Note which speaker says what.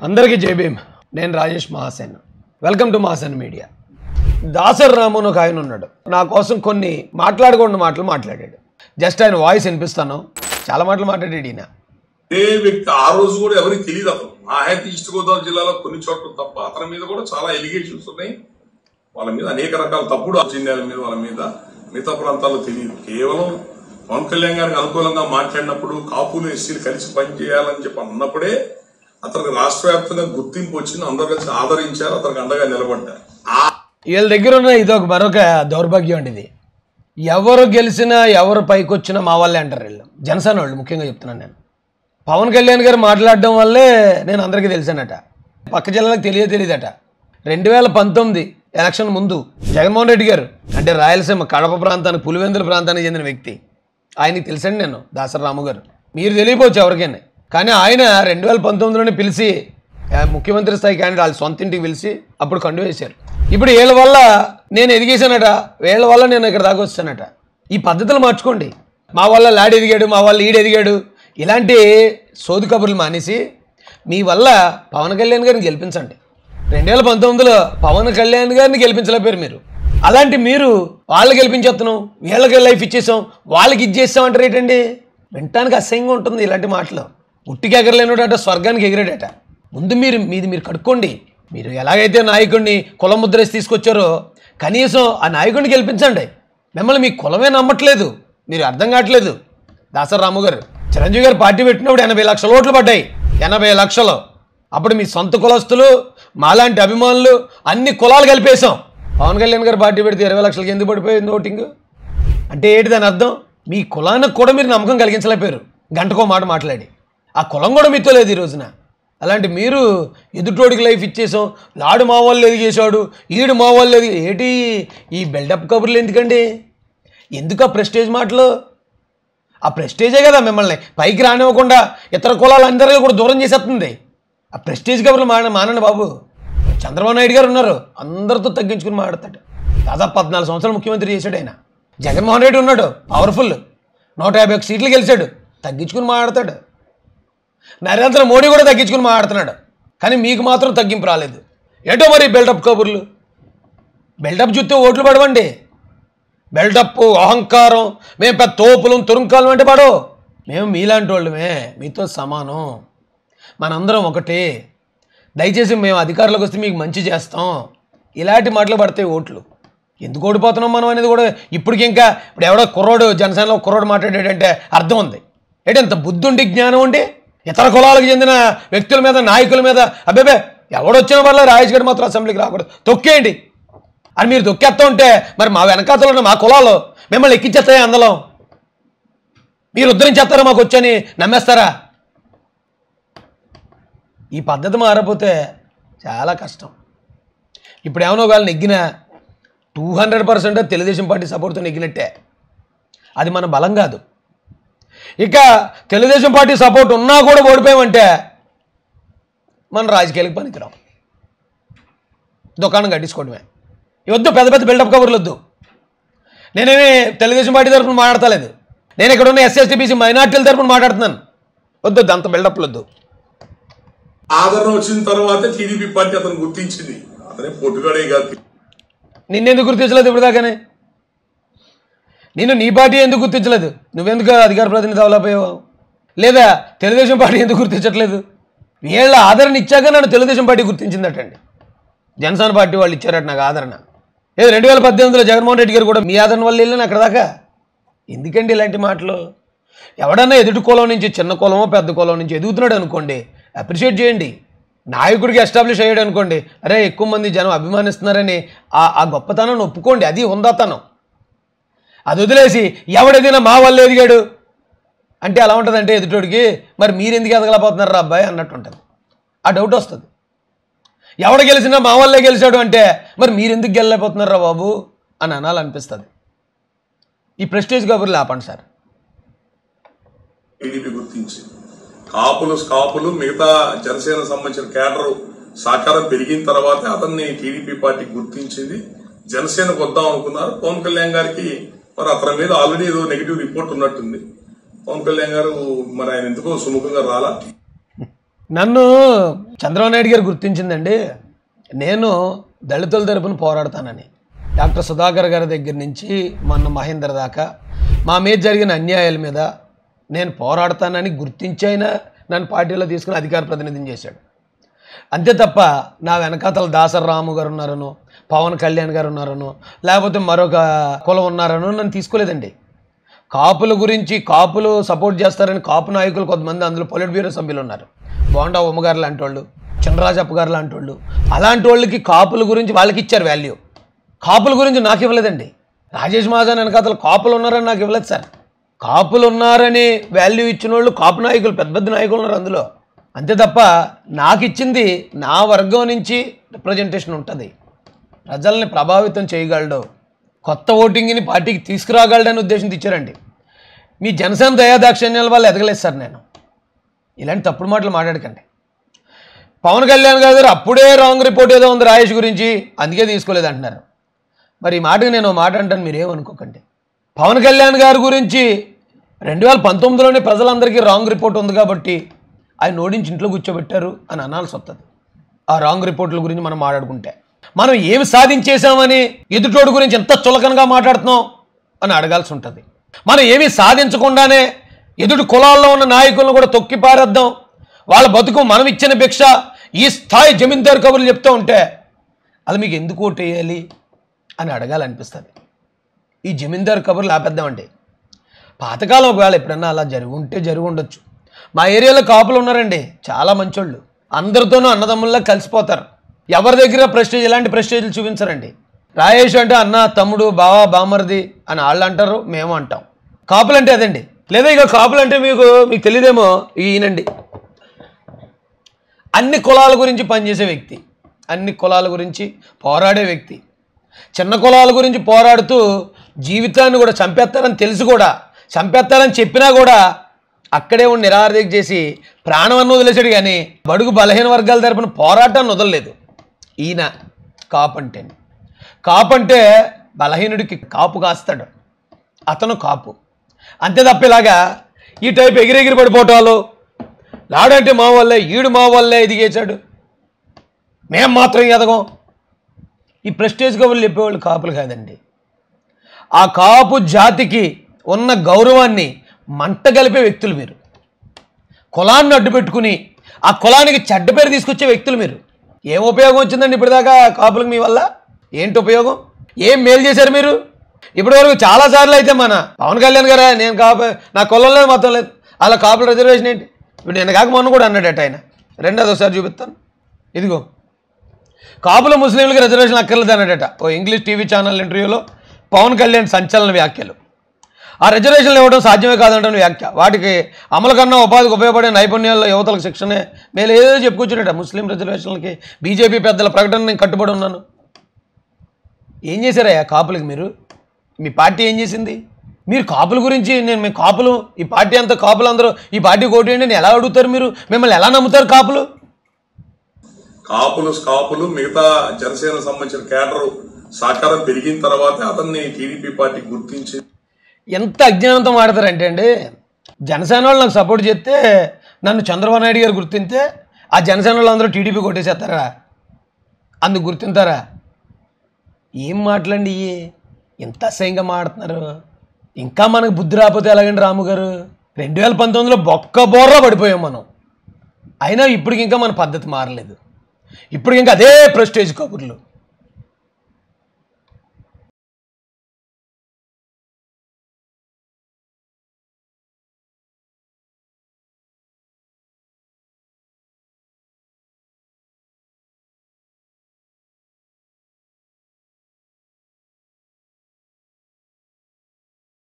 Speaker 1: అందరికీ జై భీమ్. నేను Rajesh Mahasen. Welcome to Mahasen media. దాసర్ రాము అని ఒక ఆయన ఉన్నాడు. నా కోసం కొన్ని మాట్లాడకూడని మాటలు మాట్లాడాడు. జస్ట్ ఆయన వాయిస్ వినిపిస్తాను. చాలా మాటలు మాట్లాడాడు ఈయన.
Speaker 2: ఏ వ్యక్తి ఆ రోజు కూడా ఎవరికి తెలియదు. అతను మాహేతి ఈస్ట్ గోదావరి జిల్లాలో కొన్ని చోట్ల తప్ప అతని మీద కూడా చాలా ఎలిగేషన్స్ ఉన్నాయి. వాళ్ళ మీద అనేక రకాల తప్పుడు అభిప్రాయాల మీద వాళ్ళ మీద మిగతా ప్రాంతాల్లో తెలియదు. కేవలం పవన్ కళ్యాణ్ గారికి అనుకూలంగా మాట్లాడినప్పుడు కాపులు ఎస్సీలు కలిసి పనిచేయాలని చెప్పి అన్నప్పుడే అతనికి రాష్ట్ర వ్యాప్తంగా గుర్తింపు వచ్చింది. అందరు కలిసి ఆదరించారు, అతనికి అండగా నిలబడ్డారు.
Speaker 1: వీళ్ళ దగ్గర ఉన్న ఇదొక మరొక దౌర్భాగ్యం అండి. ఇది ఎవరు గెలిచినా ఎవరు పైకి వచ్చినా మా వాళ్ళే అంటారు వీళ్ళు. జనసేన వాళ్ళు ముఖ్యంగా చెప్తున్నాను నేను. పవన్ కళ్యాణ్ గారు మాట్లాడడం వల్లే నేను అందరికీ తెలిసానట. పక్క జిల్లాలకు తెలియదట. 2019 ఎలక్షన్ ముందు జగన్మోహన్ రెడ్డి గారు అంటే రాయలసీమ కడప ప్రాంతానికి పులివెందుల ప్రాంతానికి చెందిన వ్యక్తి. ఆయనకి తెలుసండి నేను, దాసర్ రాము గారు. మీరు తెలియపోవచ్చు ఎవరికైనా. కానీ ఆయన 2019లోనే పిలిచి ముఖ్యమంత్రి స్థాయి క్యాండిడేట్ వాళ్ళ సొంత ఇంటికి పిలిచి అప్పుడు కండు వేశారు. ఇప్పుడు వీళ్ళ వల్ల నేను ఎదిగేశానట, వీళ్ళ వల్ల నేను ఇక్కడ దాకా వచ్చానట. ఈ పద్ధతులు మార్చుకోండి. మా వల్ల లాడ్ ఎదిగాడు, మా వల్ల ఈడు ఎదిగాడు, ఇలాంటి సోది కబుర్లు మానేసి మీ వల్ల పవన్ కళ్యాణ్ గారిని గెలిపించండి. 2019లో పవన్ కళ్యాణ్ గారిని గెలిపించలేపారు మీరు. అలాంటి మీరు వాళ్ళు గెలిపించేస్తున్నాం, వీళ్ళకి లైఫ్ ఇచ్చేసాం, వాళ్ళకి ఇచ్చేసాం అంటారు ఏంటండి? వినటానికి అసహ్యంగా ఉంటుంది ఇలాంటి మాటలు. ఉట్టికి ఎగరలేనుడట స్వర్గానికి ఎగిరాడట. ముందు మీరు కడుక్కోండి. మీరు ఎలాగైతే నాయకుడిని కులం ముద్రేసి తీసుకొచ్చారో కనీసం ఆ నాయకుడిని గెలిపించండి. మిమ్మల్ని మీ కులమే నమ్మట్లేదు, మీరు అర్థం కావట్లేదు. దాసర్ రాము గారు చిరంజీవి గారు పార్టీ పెట్టినప్పుడు 80 లక్షల ఓట్లు పడ్డాయి. 80 లక్షలు. అప్పుడు మీ సొంత కులస్తులు, మాలాంటి అభిమానులు, అన్ని కులాలు కలిపేశాం. పవన్ కళ్యాణ్ గారు పార్టీ పెడితే 20 లక్షలకి ఎందుకు పడిపోయింది ఓటింగ్? అంటే ఏంటి దాని అర్థం? మీ కులానికి కూడా మీరు నమ్మకం కలిగించలేపారు గంటకో మాట మాట్లాడి. ఆ కులం కూడా మీతో లేదు ఈ రోజున. అలాంటి మీరు ఎదుటోడికి లైఫ్ ఇచ్చేసాం, లాడు మా వాళ్ళు ఎదిగేశాడు, ఈడు మా వాళ్ళు ఎదిగి ఏంటి ఈ బిల్డప్ కబుర్లు ఎందుకండి? ఎందుకు ఆ ప్రెస్టేజ్ మాటలు? ఆ ప్రెస్టేజే కదా మిమ్మల్ని పైకి రానివ్వకుండా ఇతర కులాలందరికీ కూడా దూరం చేసేస్తుంది. ఆ ప్రెస్టేజ్ కబుర్లు మానండి బాబు. చంద్రబాబు నాయుడు గారు ఉన్నారు, అందరితో తగ్గించుకుని మాట్లాడతాడు. దాదాపు 14 సంవత్సరాలు ముఖ్యమంత్రి చేశాడు ఆయన. జగన్మోహన్ రెడ్డి ఉన్నాడు, పవర్ఫుల్, 151 సీట్లు గెలిచాడు, తగ్గించుకుని మాట్లాడతాడు. నరేంద్ర మోడీ కూడా తగ్గించుకుని మాట్లాడుతున్నాడు. కానీ మీకు మాత్రం తగ్గింపు రాలేదు. ఏంటో మరి బిల్డప్ కబుర్లు. బిల్డప్ చూస్తే ఓట్లు పడవండి. బిల్డప్, అహంకారం, మేము పెద్ద తోపులం తురుంకాలం అంటే పడో. మేము మీలాంటి వాళ్ళమే, మీతో సమానం, మనందరం ఒకటే. దయచేసి మేము అధికారులకు వస్తే మీకు మంచి చేస్తాం, ఇలాంటి మాటలు పడతాయి ఓట్లు. ఎందుకు ఓడిపోతున్నాం మనం అనేది కూడా ఇప్పుడు ఎవడో కుర్రోడు జనసేనలో కుర్రోడు మాట్లాడాడంటే అర్థం ఉంది. ఏంటి అంత బుద్ధి ఉండి జ్ఞానం ఉండి ఇతర కులాలకు చెందిన వ్యక్తుల మీద, నాయకుల మీద అబ్బేబే ఎవడొచ్చిన వల్ల రాజేష్ గారు మాత్రం అసెంబ్లీకి రాకూడదు, తొక్కేయండి అని మీరు తొక్కేస్తూ ఉంటే మరి మా వెనకాతలో ఉన్న మా కులాలు మిమ్మల్ని ఎక్కించేస్తాయి. అందులో మీరు ఉద్ధరించేస్తారా మాకు వచ్చని నమ్మేస్తారా? ఈ పద్ధతి మారపోతే చాలా కష్టం. ఇప్పుడు ఏమన్నా వాళ్ళు నెగ్గినా 200% తెలుగుదేశం పార్టీ సపోర్ట్తో నెగ్గినట్టే. అది మన బలం కాదు. ఇక తెలుగుదేశం పార్టీ సపోర్ట్ ఉన్నా కూడా ఓడిపోయామంటే మన రాజకీయాలకు పనికిరాం. దుకాణం కట్టించుకోవడమే. వద్దు పెద్ద పెద్ద బిల్డప్ కవర్లు వద్దు. నేనేమి తెలుగుదేశం పార్టీ తరఫున మాట్లాడతలేదు. నేను ఇక్కడ ఉన్న SC/ST/BC మైనార్టీల తరఫున మాట్లాడుతున్నాను. వద్దు అంత బిల్డప్లు వద్దు.
Speaker 2: ఆదరణ వచ్చిన తర్వాత టీడీపీ పార్టీ అతను గుర్తించింది. అతనే పొట్టుగాడే కాదు.
Speaker 1: నిన్నెందుకు గుర్తించలేదు ఇప్పుడు దాకానే? నీ పార్టీ ఎందుకు గుర్తించలేదు? నువ్వెందుకు అధికార ప్రతినిధి అవలేకపోయావు? లేదా తెలుగుదేశం పార్టీ ఎందుకు గుర్తించట్లేదు? వీళ్ళ ఆదరణ ఇచ్చాక నన్ను తెలుగుదేశం పార్టీ గుర్తించిందటండి. జనసేన పార్టీ వాళ్ళు ఇచ్చారట నాకు ఆదరణ. 2018లో జగన్మోహన్ రెడ్డి గారు కూడా మీ ఆదరణ వల్ల వెళ్ళాను అక్కడ దాకా. ఎందుకండి ఇలాంటి మాటలు? ఎవడన్నా ఎదుటి కులం నుంచి, చిన్న కులమో పెద్ద కులం నుంచి ఎదుగుతున్నాడు అనుకోండి, అప్రిషియేట్ చేయండి. నాయకుడికి ఎస్టాబ్లిష్ అయ్యాడు అనుకోండి, అరే ఎక్కువ మంది జనం అభిమానిస్తున్నారని ఆ గొప్పతనాన్ని ఒప్పుకోండి. అది హుందాతనం. అది వదిలేసి ఎవడెదిగినా మా వాళ్ళు ఎదిగాడు అంటే ఎలా ఉంటుందంటే ఎదుటోడికి మరి మీరు ఎందుకు ఎదగలేకపోతున్నారా అబ్బాయి అన్నట్టు ఉంటుంది. ఆ డౌట్ వస్తుంది. ఎవడ గెలిచినా మా వాళ్ళే గెలిచాడు అంటే మరి మీరు ఎందుకు గెలలేకపోతున్నారా బాబు అని అనాలనిపిస్తుంది. ఈ ప్రెస్టేజ్ కబుర్లు ఆపండి సార్.
Speaker 2: టీడీపీ గుర్తించింది. కాపులు మిగతా జనసేన సంబంధించిన కేడర్ సహకారం పెరిగిన తర్వాత అతన్ని టీడీపీ పార్టీ గుర్తించింది. జనసేనకు వద్దాం అనుకున్నారు. పవన్ కళ్యాణ్ గారికి మరి అతని మీద ఆల్రెడీ ఏదో నెగిటివ్ రిపోర్ట్ ఉన్నట్టుంది. పవన్ కళ్యాణ్ గారు మరి ఆయన ఎందుకో సుముఖంగా రాలా.
Speaker 1: నన్ను చంద్రబాబు నాయుడు గారు గుర్తించిందండి. నేను దళితుల తరపున పోరాడతానని. డాక్టర్ సుధాకర్ గారి దగ్గర నుంచి మొన్న మహేందర్ దాకా మా మీద జరిగిన అన్యాయాల మీద నేను పోరాడతానని గుర్తించైనా నన్ను పార్టీలో తీసుకుని అధికార ప్రతినిధిని చేశాడు. అంతే తప్ప నా వెనకాతల దాసరి రాము గారు ఉన్నారనో, పవన్ కళ్యాణ్ గారు ఉన్నారనో, లేకపోతే మరొక కులం ఉన్నారనో నన్ను తీసుకోలేదండి. కాపుల గురించి, కాపులు సపోర్ట్ చేస్తారని కాపు నాయకులు కొంతమంది అందులో పొలిట్ బ్యూరో సభ్యులు ఉన్నారు. బోండా ఉమ్మగారు లాంటి వాళ్ళు, చినరాజప్ప గారు లాంటి వాళ్ళు, అలాంటి వాళ్ళకి కాపుల గురించి వాళ్ళకి ఇచ్చారు వాల్యూ. కాపుల గురించి నాకు ఇవ్వలేదండి. రాజేష్ మహాజన్ వెనకాతలు కాపులు ఉన్నారని నాకు ఇవ్వలేదు సార్. కాపులు ఉన్నారని వాల్యూ ఇచ్చిన వాళ్ళు కాపు నాయకులు, పెద్ద పెద్ద నాయకులు ఉన్నారు అందులో. అంతే తప్ప నాకు ఇచ్చింది నా వర్గం నుంచి రిప్రజెంటేషన్ ఉంటుంది. ప్రజల్ని ప్రభావితం చేయగలడు, కొత్త ఓటింగ్ని పార్టీకి తీసుకురాగలడని ఉద్దేశంతో ఇచ్చారండి. మీ జనసేన దయాదాక్షిణ్యాల వల్ల ఎదగలేదు సార్ నేను. ఇలాంటి తప్పుడు మాటలు మాట్లాడకండి. పవన్ కళ్యాణ్ గారు అప్పుడే రాంగ్ రిపోర్ట్ ఏదో ఉంది రాజేష్ గురించి, అందుకే తీసుకోలేదు అంటున్నారు. మరి ఈ మాటకి నేను మాట అంటాను, మీరేమనుకోకండి. పవన్ కళ్యాణ్ గారి గురించి 2019లోనే ప్రజలందరికీ రాంగ్ రిపోర్ట్ ఉంది కాబట్టి ఆయన ఓడించి ఇంట్లో కూర్చోబెట్టారు అని అనాల్సి వస్తుంది. ఆ రాంగ్ రిపోర్ట్ల గురించి మనం మాట్లాడుకుంటే, మనం ఏమి సాధించేశామని ఎదుటోడు గురించి ఎంత చులకనగా మాట్లాడుతున్నాం అని అడగాల్సి ఉంటుంది. మనం ఏమీ సాధించకుండానే ఎదుటి కులాల్లో ఉన్న నాయకులను కూడా తొక్కి పారేద్దాం, వాళ్ళ బతుకు మనం ఇచ్చిన భిక్ష, ఈ స్థాయి జమీందారు కబుర్లు చెప్తూ ఉంటే అది మీకు ఎందుకు ఓటు వేయాలి అని అడగాలనిపిస్తుంది. ఈ జమీందారు కబుర్లు ఆపేద్దామండి. పాతకాలం ఒకవేళ ఎప్పుడన్నా అలా జరిగి ఉండొచ్చు. మా ఏరియాలో కాపులు ఉన్నారండి, చాలా మంచోళ్ళు, అందరితోనూ అన్నదమ్ముల్లా కలిసిపోతారు. ఎవరి దగ్గర ప్రెస్టేజ్, ఇలాంటి ప్రెస్టేజ్లు చూపించరండి. రాయేష్ అంటే అన్న, తమ్ముడు, బావ, బామర్ది అని వాళ్ళు అంటారు, మేము అంటాం. కాపులు అంటే అదండి. లేదా ఇక కాపులు అంటే మీకు తెలియదేమో, ఈయనండి అన్ని కులాల గురించి పనిచేసే వ్యక్తి, అన్ని కులాల గురించి పోరాడే వ్యక్తి. చిన్న కులాల గురించి పోరాడుతూ జీవితాన్ని కూడా చంపేస్తారని తెలిసి కూడా, చంపేస్తారని చెప్పినా కూడా అక్కడే ఉండి నిరాహారదీక్ష చేసి ప్రాణాన్ని వదిలేశాడు. కానీ బడుగు బలహీన వర్గాల తరపున పోరాటాన్ని వదలలేదు ఈయన. కాపంటే బలహీనుడికి కాపు కాస్తాడు, అతను కాపు. అంతే తప్ప ఇలాగా ఈ టైప్ ఎగిరెగిరి పడిపోవటాలు, లాడంటే మా వల్లే, ఈడు మా వల్లే ఎదిగేశాడు, మేం మాత్రం ఎదగం, ఈ ప్రెస్టేజ్ కబుర్లు చెప్పేవాళ్ళు కాపులు కాదండి. ఆ కాపు జాతికి ఉన్న గౌరవాన్ని మంట కలిపే వ్యక్తులు మీరు. కులాన్ని అడ్డు పెట్టుకుని ఆ కులానికి చెడ్డ పేరు తీసుకొచ్చే వ్యక్తులు మీరు. ఏం ఉపయోగం వచ్చిందండి ఇప్పటిదాకా కాపులకు మీ వల్ల? ఏంటి ఉపయోగం? ఏం మేలు చేశారు మీరు ఇప్పటివరకు? చాలాసార్లు అయితే మన పవన్ కళ్యాణ్ గారా, నేను కాపు, నా కులం లేదు, మొత్తం లేదు, అలా కాపుల రిజర్వేషన్ ఏంటి? ఇప్పుడు నేను కాక మొన్న కూడా అన్నాడట ఆయన. రెండోది ఒకసారి చూపిస్తాను, ఇదిగో. కాపుల ముస్లింలకు రిజర్వేషన్ అక్కర్లేదు అన్నాడట ఓ ఇంగ్లీష్ టీవీ ఛానల్ ఇంటర్వ్యూలో. పవన్ కళ్యాణ్ సంచలన వ్యాఖ్యలు. ఆ రిజర్వేషన్లు ఇవ్వడం సాధ్యమే కాదంటాను వ్యాఖ్య. వాటికి అమలు కన్నా ఉపాధికి ఉపయోగపడే నైపుణ్యాల్లో యువతలకు శిక్షణే మేలు ఏదో చెప్పుకొచ్చాడట. ముస్లిం రిజర్వేషన్లకి బీజేపీ పెద్దల ప్రకటన నేను కట్టుబడి ఉన్నాను. ఏం చేశారయ్యా కాపులకి మీరు? మీ పార్టీ ఏం చేసింది? మీరు కాపుల గురించి మేము కాపులు, ఈ పార్టీ అంతా కాపులు, అందరూ ఈ పార్టీ ఓటు వేయండి అని ఎలా అడుగుతారు మీరు? మిమ్మల్ని ఎలా నమ్ముతారు కాపులు?
Speaker 2: కాపులు మిగతా జనసేన సంబంధించిన కేడర్ సహకారం పెరిగిన తర్వాత అతన్ని టీడీపీ పార్టీ గుర్తించి.
Speaker 1: ఎంత అజ్ఞానంతో మాడతారంటే అండి, జనసేన వాళ్ళు నాకు సపోర్ట్ చేస్తే, నన్ను చంద్రబాబు నాయుడు గారు గుర్తింతే ఆ జనసేన వాళ్ళు అందరూ టీడీపీ కొట్టేసేస్తారా? అందుకు గుర్తింతారా? ఏం మాటలండి ఇవి? ఎంత అసహ్యంగా మాడుతున్నారు. ఇంకా మనకు బుద్ధి రాకపోతే ఎలాగండి రాము గారు? 2019లో బొక్క బోర్రా పడిపోయాం మనం. అయినా ఇప్పటికి ఇంకా మన పద్ధతి మారలేదు. ఇప్పటికి ఇంకా అదే ప్రెస్టేజ్ కబుర్లు.